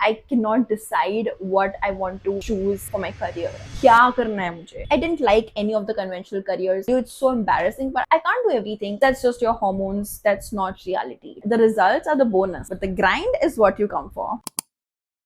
I cannot decide what I want to choose for my career. क्या करना है मुझे? I didn't like any of the conventional careers. It's so embarrassing, but I can't do everything. That's just your hormones. That's not reality. The results are the bonus, but the grind is what you come for.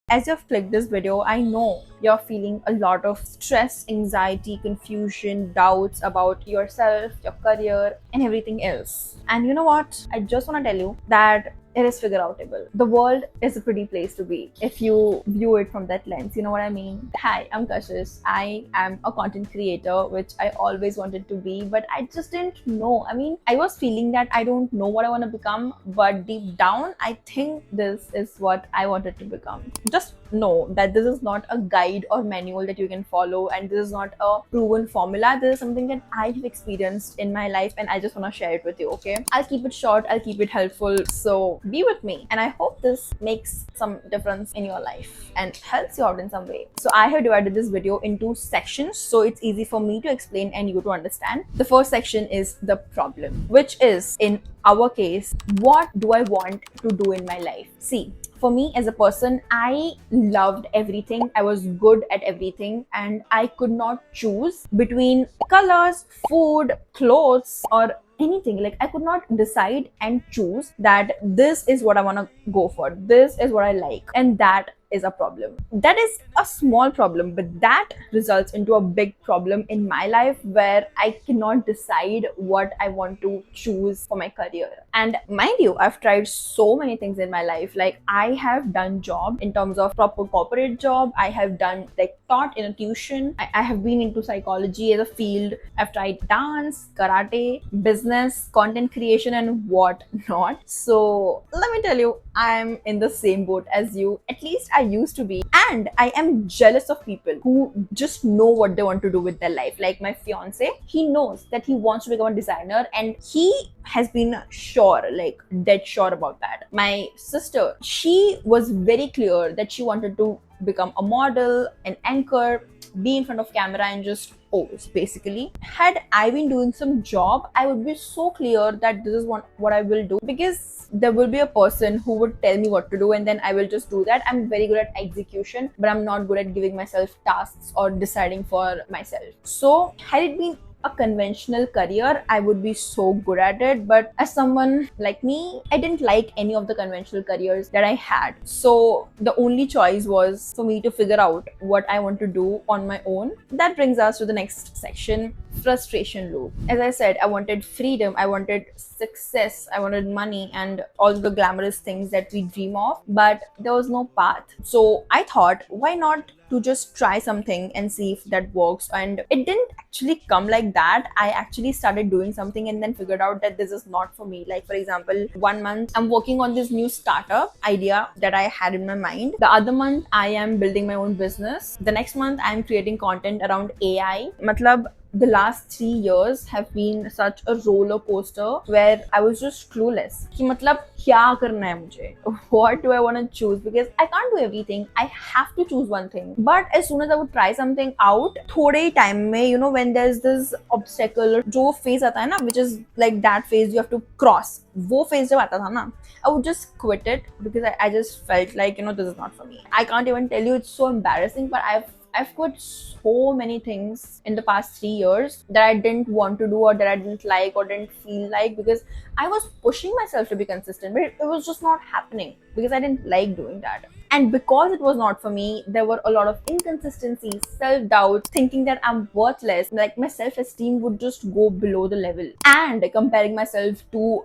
As you've clicked this video, I know you're feeling a lot of stress, anxiety, confusion, doubts about yourself, your career, and everything else. And you know what? I just want to tell you that it is figure outable. The world is a pretty place to be if you view it from that lens. You know what I mean? Hi, I'm Kashish. I am a content creator, which I always wanted to be, but I just didn't know. I mean, I was feeling that I don't know what I want to become, but deep down, I think this is what I wanted to become. Just know that this is not a guide or manual that you can follow, and this is not a proven formula. This is something that I've experienced in my life, and I just want to share it with you. Okay, I'll keep it short, I'll keep it helpful, so be with me, and I hope this makes some difference in your life and helps you out in some way. So I have divided this video into sections so it's easy for me to explain and you to understand. The first section is the problem, which is, in our case, what do I want to do in my life? See, for me as a person, I loved everything. I was good at everything, and I could not choose between colors, food, clothes, or anything. Like, I could not decide and choose that this is what I want to go for, this is what I like, and that is a problem. That is a small problem, but that results into a big problem in my life where I cannot decide what I want to choose for my career. And mind you, I've tried so many things in my life. Like, I have done job in terms of proper corporate job. I have done like taught in a tuition. I have been into psychology as a field. I've tried dance, karate, business, content creation, and what not. So let me tell you, I'm in the same boat as you. At least I used to be. And I am jealous of people who just know what they want to do with their life. Like my fiance, he knows that he wants to become a designer, and he has been sure, like dead sure about that. My sister, she was very clear that she wanted to become a model, an anchor, be in front of camera and just pose. Basically, had I been doing some job, I would be so clear that this is what I will do, because there will be a person who would tell me what to do and then I will just do that. I'm very good at execution, but I'm not good at giving myself tasks or deciding for myself. So had it been a conventional career, I would be so good at it. But as someone like me, I didn't like any of the conventional careers that I had. So the only choice was for me to figure out what I want to do on my own. That brings us to the next section, frustration loop. As I said, I wanted freedom, I wanted success, I wanted money, and all the glamorous things that we dream of, but there was no path. So I thought, why not to just try something and see if that works? And it didn't actually come like that. I actually started doing something and then figured out that this is not for me. Like, for example, 1 month I'm working on this new startup idea that I had in my mind. The other month I am building my own business. The next month I'm creating content around AI. Matlab, the last 3 years have been such a roller coaster where I was just clueless कि मतलब क्या करना है मुझे, what do I want to choose, because I can't do everything. I have to choose one thing. But as soon as I would try something out, थोड़े ही time में, you know, when there's this obstacle, जो phase आता है ना, which is like that phase you have to cross, वो phase जब आता था ना, I would just quit it because I just felt like, you know, this is not for me. I can't even tell you, it's so embarrassing, but I've quit so many things in the past 3 years that I didn't want to do or that I didn't like or didn't feel like, because I was pushing myself to be consistent, but it was just not happening because I didn't like doing that. And because it was not for me, there were a lot of inconsistencies, self-doubt, thinking that I'm worthless. Like, my self-esteem would just go below the level. And comparing myself to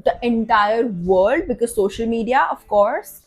the entire world, because social media, of course,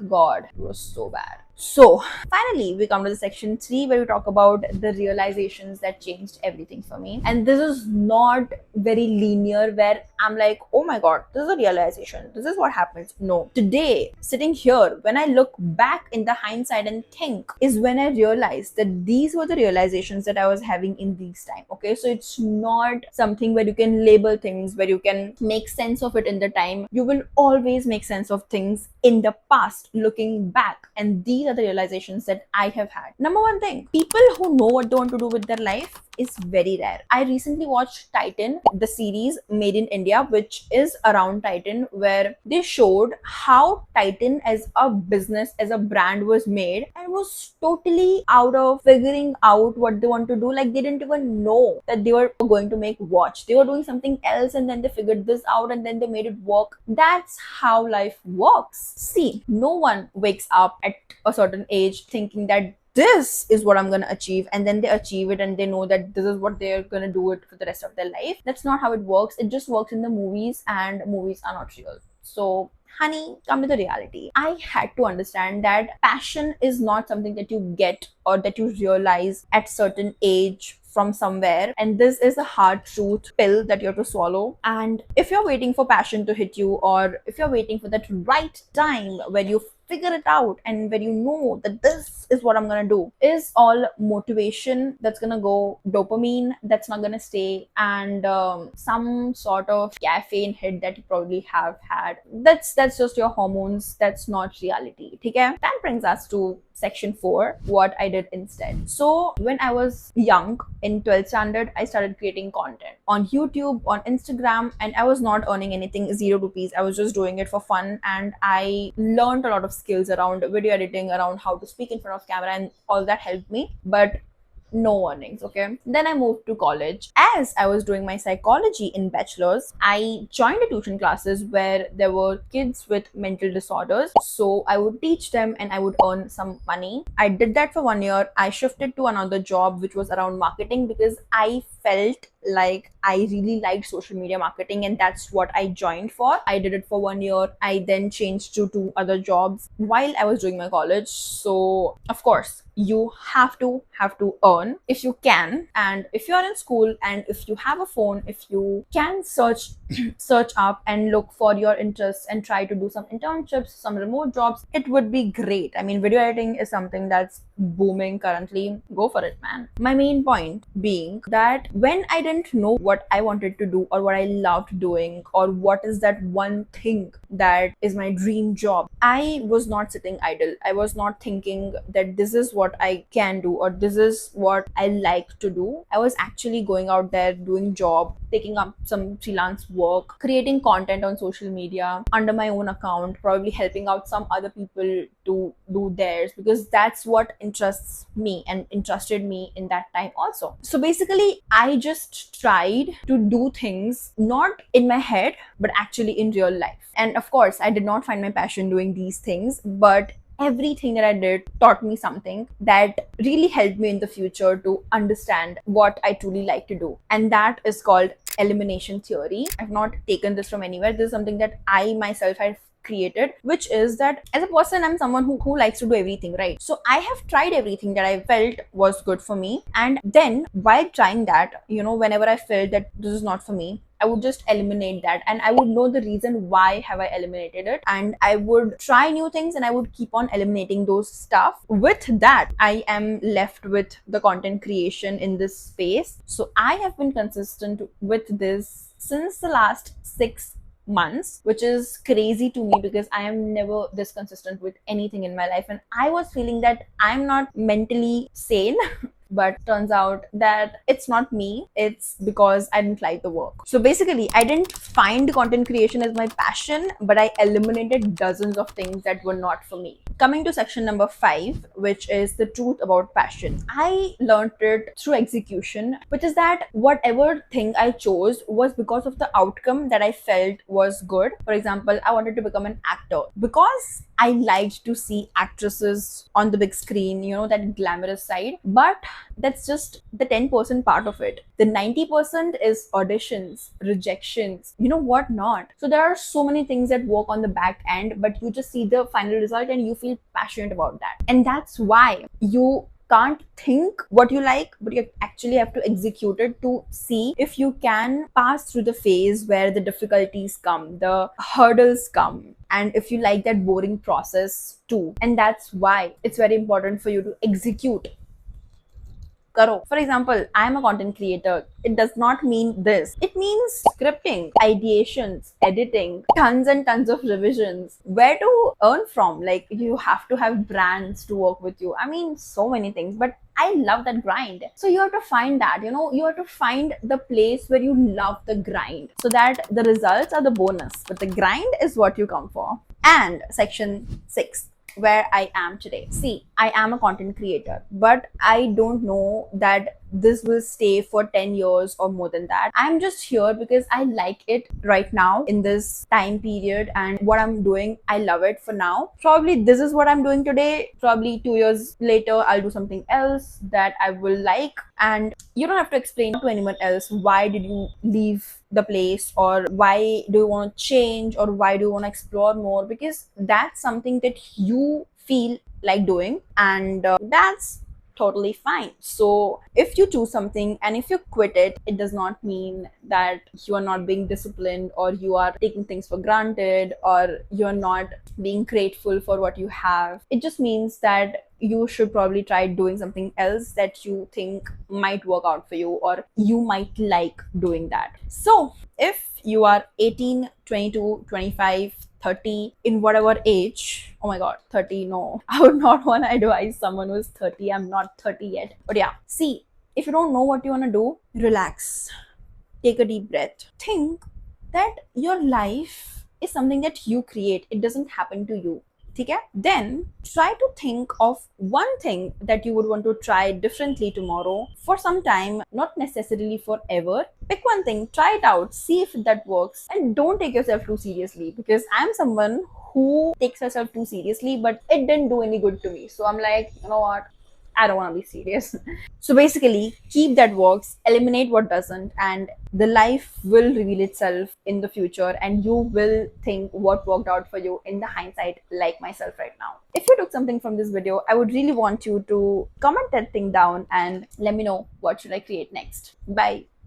God, it was so bad. So finally, we come to the section 3 where we talk about the realizations that changed everything for me. And this is not very linear where I'm like, oh my God, this is a realization, this is what happens. No, today, sitting here, when I look back in the hindsight and think, is when I realized that these were the realizations that I was having in these time. Okay, so it's not something where you can label things, where you can make sense of it in the time. You will always make sense of things in the past looking back, and these are the realizations that I have had. Number one thing, people who know what they want to do with their life is very rare. I recently watched Titan, the series made in India, which is around Titan, where they showed how Titan as a business, as a brand was made, and was totally out of figuring out what they want to do. Like, they didn't even know that they were going to make watch. They were doing something else and then they figured this out and then they made it work. That's how life works. See, no one wakes up at a certain age thinking that this is what I'm going to achieve, and then they achieve it and they know that this is what they're going to do it for the rest of their life. That's not how it works. It just works in the movies, and movies are not real. So honey, come to the reality. I had to understand that passion is not something that you get or that you realize at certain age from somewhere, and this is a hard truth pill that you have to swallow. And if you're waiting for passion to hit you, or if you're waiting for that right time where you figure it out and where you know that this is what I'm gonna do, is all motivation that's gonna go, dopamine that's not gonna stay, and some sort of caffeine hit that you probably have had. That's just your hormones. That's not reality. Okay? That brings us to section 4, what I did instead. So when I was young in 12th standard, I started creating content on YouTube, on Instagram, and I was not earning anything, 0 rupees. I was just doing it for fun, and I learned a lot of skills around video editing, around how to speak in front of camera, and all that helped me. But no earnings. Okay, then I moved to college. As I was doing my psychology in bachelor's, I joined a tuition classes where there were kids with mental disorders, so I would teach them and I would earn some money. I did that for 1 year. I shifted to another job which was around marketing, because I felt like I really liked social media marketing, and that's what I joined for. I did it for 1 year. I then changed to 2 other jobs while I was doing my college. So of course you have to earn if you can, and if you're in school and if you have a phone, if you can search up and look for your interests and try to do some internships, some remote jobs, it would be great. I mean, video editing is something that's booming currently. Go for it, man. My main point being that when I didn't know what I wanted to do or what I loved doing or what is that one thing that is my dream job, I was not sitting idle. I was not thinking that this is what I can do or this is what I like to do. I was actually going out there doing job, taking up some freelance work, creating content on social media under my own account, probably helping out some other people to do theirs, because that's what interests me and interested me in that time also. So basically, I just tried to do things not in my head, but actually in real life. And of course, I did not find my passion doing these things, but everything that I did taught me something that really helped me in the future to understand what I truly like to do. And that is called elimination theory. I've not taken this from anywhere. This is something that I myself have created, which is that as a person, I'm someone who likes to do everything, right? So I have tried everything that I felt was good for me. And then while trying that, whenever I felt that this is not for me, I would just eliminate that, and I would know the reason why have I eliminated it, and I would try new things and I would keep on eliminating those stuff. With that, I am left with the content creation in this space. So I have been consistent with this since the last 6 months, which is crazy to me because I am never this consistent with anything in my life, and I was feeling that I'm not mentally sane. But turns out that it's not me, it's because I didn't like the work. So basically, I didn't find content creation as my passion, but I eliminated dozens of things that were not for me. Coming to section number 5, which is the truth about passion. I learned it through execution, which is that whatever thing I chose was because of the outcome that I felt was good. For example, I wanted to become an actor because I liked to see actresses on the big screen, that glamorous side. But that's just the 10% part of it. The 90% is auditions, rejections, what not. So there are so many things that work on the back end, but you just see the final result and you feel passionate about that. And that's why you can't think what you like, but you actually have to execute it to see if you can pass through the phase where the difficulties come, the hurdles come, and if you like that boring process too. And that's why it's very important for you to execute karo. For example, I'm a content creator. It does not mean this. It means scripting, ideations, editing, tons and tons of revisions. Where to earn from? Like, you have to have brands to work with you. I mean, so many things, but I love that grind. So you have to find that, you have to find the place where you love the grind so that the results are the bonus, but the grind is what you come for. And section 6, where I am today. See, I am a content creator, but I don't know that this will stay for 10 years or more than that. I'm just here because I like it right now in this time period, and what I'm doing, I love it for now. Probably this is what I'm doing today. Probably 2 years later, I'll do something else that I will like. And you don't have to explain to anyone else why did you leave the place, or why do you want to change, or why do you want to explore more, because that's something that you feel like doing, and that's totally fine. So if you choose something and if you quit it, it does not mean that you are not being disciplined, or you are taking things for granted, or you're not being grateful for what you have. It just means that you should probably try doing something else that you think might work out for you, or you might like doing that. So if you are 18, 22, 25, 30, in whatever age, oh my god, 30, no, I would not want to advise someone who's 30. I'm not 30 yet. But yeah, see, if you don't know what you want to do, relax, take a deep breath, think that your life is something that you create, it doesn't happen to you. Okay? Then try to think of one thing that you would want to try differently tomorrow for some time, not necessarily forever. Pick one thing, try it out, see if that works, and don't take yourself too seriously, because I'm someone who takes herself too seriously, but it didn't do any good to me. So I'm like, you know what? I don't want to be serious. So basically, keep that works, eliminate what doesn't, and the life will reveal itself in the future, and you will think what worked out for you in the hindsight, like myself right now. If you took something from this video, I would really want you to comment that thing down and let me know what should I create next. Bye.